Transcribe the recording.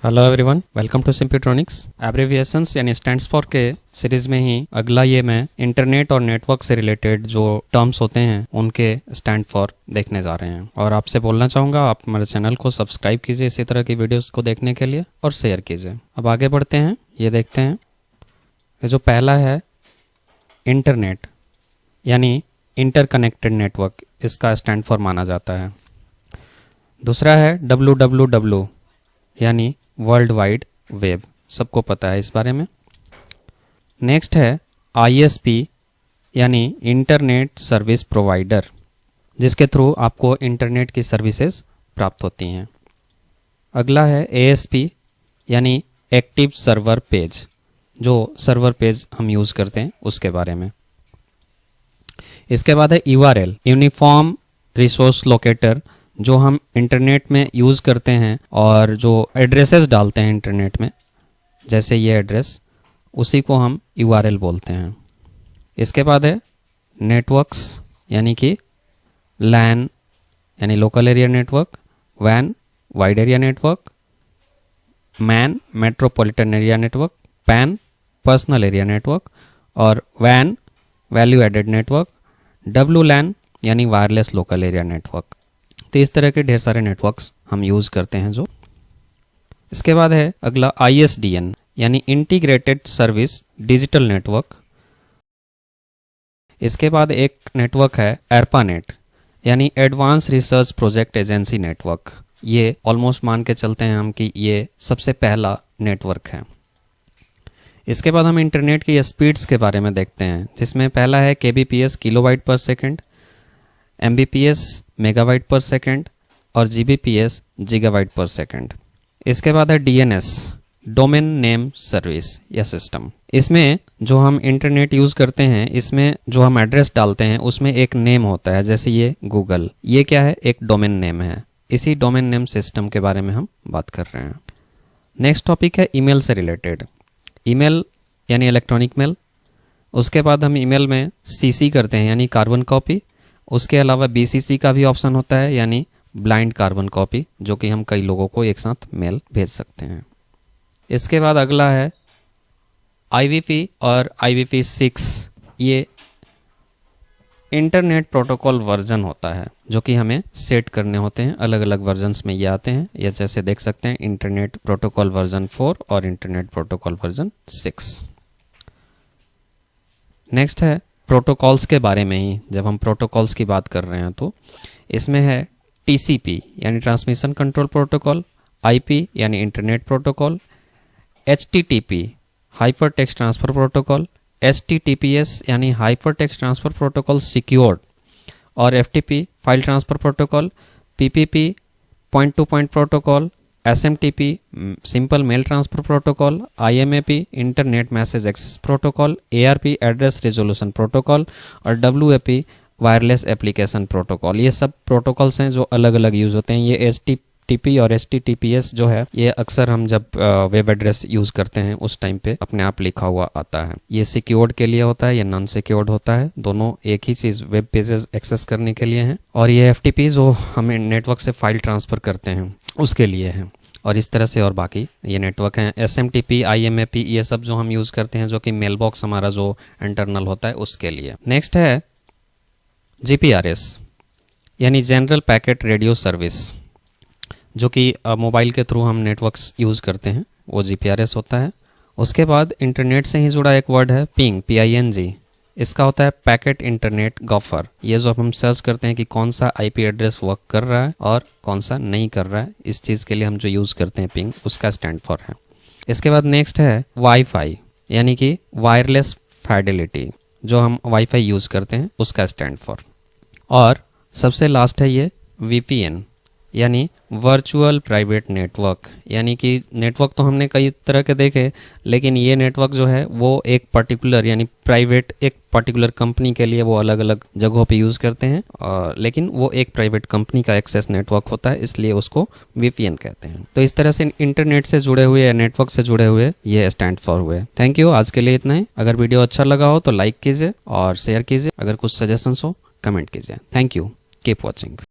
Hello everyone, welcome to Simputronics. Abbreviations यानी stands for के series में ही अगला ये मैं इंटरनेट और नेटवर्क से रिलेटेड जो टर्म्स होते हैं उनके स्टैंड फॉर देखने जा रहे हैं। और आपसे बोलना चाहूँगा आप हमारे चैनल को सब्सक्राइब कीजिए इसी तरह की वीडियोस को देखने के लिए और शेयर कीजिए। अब आगे बढ़ते हैं, ये देखते हैं। ये जो पहला है इंटरनेट यानी इंटरकनेक्टेड नेटवर्क, इसका स्टैंड फॉर माना जाता है। दूसरा है WWW यानी वर्ल्ड वाइड वेब, सबको पता है इस बारे में। नेक्स्ट है ISP यानी इंटरनेट सर्विस प्रोवाइडर, जिसके थ्रू आपको इंटरनेट की सर्विसेज प्राप्त होती हैं। अगला है ASP यानी एक्टिव सर्वर पेज, जो सर्वर पेज हम यूज़ करते हैं उसके बारे में। इसके बाद है URL यूनिफॉर्म रिसोर्स लोकेटर, जो हम इंटरनेट में यूज़ करते हैं और जो एड्रेसेस डालते हैं इंटरनेट में, जैसे ये एड्रेस, उसी को हम URL बोलते हैं। इसके बाद है नेटवर्क्स यानी कि LAN यानी local area network, WAN wide area network, MAN metropolitan area network, PAN personal area network और WAN value added network, WLAN यानी वायरलेस लोकल एरिया नेटवर्क। तो इस तरह के ढेर सारे नेटवर्क्स हम यूज़ करते हैं जो। इसके बाद है अगला ISDN यानी इंटीग्रेटेड सर्विस डिजिटल नेटवर्क। इसके बाद एक नेटवर्क है ARPANET यानी advance research project agency network. ये ऑलमोस्ट मान के चलते हैं हम कि ये सबसे पहला नेटवर्क है। इसके बाद हम इंटरनेट की स्पीड्स के बारे में देखते हैं, जिसमें पहला है KBPS किलोबाइट पर सेकेंड, MBPS मेगाबाइट पर सेकेंड और GBPS गीगाबाइट पर सेकेंड। इसके बाद है DNS डोमेन नेम सर्विस या सिस्टम। इसमें जो हम इंटरनेट यूज़ करते हैं, इसमें जो हम एड्रेस डालते हैं उसमें एक नेम होता है, जैसे ये गूगल, ये क्या है, एक डोमेन नेम है। इसी डोमेन नेम सिस्टम के बारे में हम बात कर रहे हैं। नेक्स्ट टॉपिक है ईमेल से रिलेटेड। ईमेल यानी इलेक्ट्रॉनिक मेल। उसके बाद हम ईमेल में CC करते हैं यानी कार्बन कॉपी। उसके अलावा BCC का भी ऑप्शन होता है यानी ब्लाइंड कार्बन कॉपी, जो कि हम कई लोगों को एक साथ मेल भेज सकते हैं। इसके बाद अगला है IVP और IVP6। ये इंटरनेट प्रोटोकॉल वर्जन होता है जो कि हमें सेट करने होते हैं। अलग अलग वर्जन्स में ये आते हैं, ये जैसे देख सकते हैं इंटरनेट प्रोटोकॉल वर्जन 4 और इंटरनेट प्रोटोकॉल वर्जन 6। नेक्स्ट है प्रोटोकॉल्स के बारे में ही। जब हम प्रोटोकॉल्स की बात कर रहे हैं तो इसमें है TCP यानी ट्रांसमिशन कंट्रोल प्रोटोकॉल, IP यानी internet protocol, HTTP hyper text transfer protocol, HTTPS यानी hyper text transfer protocol secured और FTP file transfer protocol, PPP point to point protocol, SMTP simple mail transfer protocol, IMAP internet message access protocol, ARP address resolution protocol और WAP wireless application protocol. ये सब protocols हैं जो अलग अलग use होते हैं। ये HTTP और HTTPS जो है, ये अक्सर हम जब वेब एड्रेस यूज़ करते हैं उस टाइम पे अपने आप लिखा हुआ आता है। ये सिक्योर्ड के लिए होता है, ये नॉन सिक्योर्ड होता है। दोनों एक ही चीज़ वेब पेजेस एक्सेस करने के लिए हैं। और ये FTP जो हमें नेटवर्क से फाइल ट्रांसफ़र करते हैं उसके लिए है। और इस तरह से और बाकी ये नेटवर्क हैं SMTP IMAP, ये सब जो हम यूज़ करते हैं, जो कि मेल बॉक्स हमारा जो इंटरनल होता है उसके लिए। नेक्स्ट है GPRS यानी जनरल पैकेट रेडियो सर्विस, जो कि मोबाइल के थ्रू हम नेटवर्क्स यूज़ करते हैं, वो GPRS होता है। उसके बाद इंटरनेट से ही जुड़ा एक वर्ड है PING PING। इसका होता है पैकेट इंटरनेट गॉफर। ये जो हम सर्च करते हैं कि कौन सा IP एड्रेस वर्क कर रहा है और कौन सा नहीं कर रहा है, इस चीज़ के लिए हम जो यूज़ करते हैं PING, उसका स्टैंड फॉर है। इसके बाद नेक्स्ट है वाईफाई यानी कि वायरलेस फाइडेलिटी, जो हम वाईफाई यूज़ करते हैं उसका स्टैंड फॉर। और सबसे लास्ट है ये VPN यानी वर्चुअल प्राइवेट नेटवर्क। यानी कि नेटवर्क तो हमने कई तरह के देखे, लेकिन ये नेटवर्क जो है वो एक पर्टिकुलर यानी प्राइवेट, एक पर्टिकुलर कंपनी के लिए वो अलग अलग जगहों पे यूज़ करते हैं, लेकिन वो एक प्राइवेट कंपनी का एक्सेस नेटवर्क होता है, इसलिए उसको VPN कहते हैं। तो इस तरह से इंटरनेट से जुड़े हुए या नेटवर्क से जुड़े हुए ये स्टैंड फॉर हुए। थैंक यू, आज के लिए इतना ही। अगर वीडियो अच्छा लगा हो तो लाइक कीजिए और शेयर कीजिए। अगर कुछ सजेशंस हो कमेंट कीजिए। Thank you, keep watching.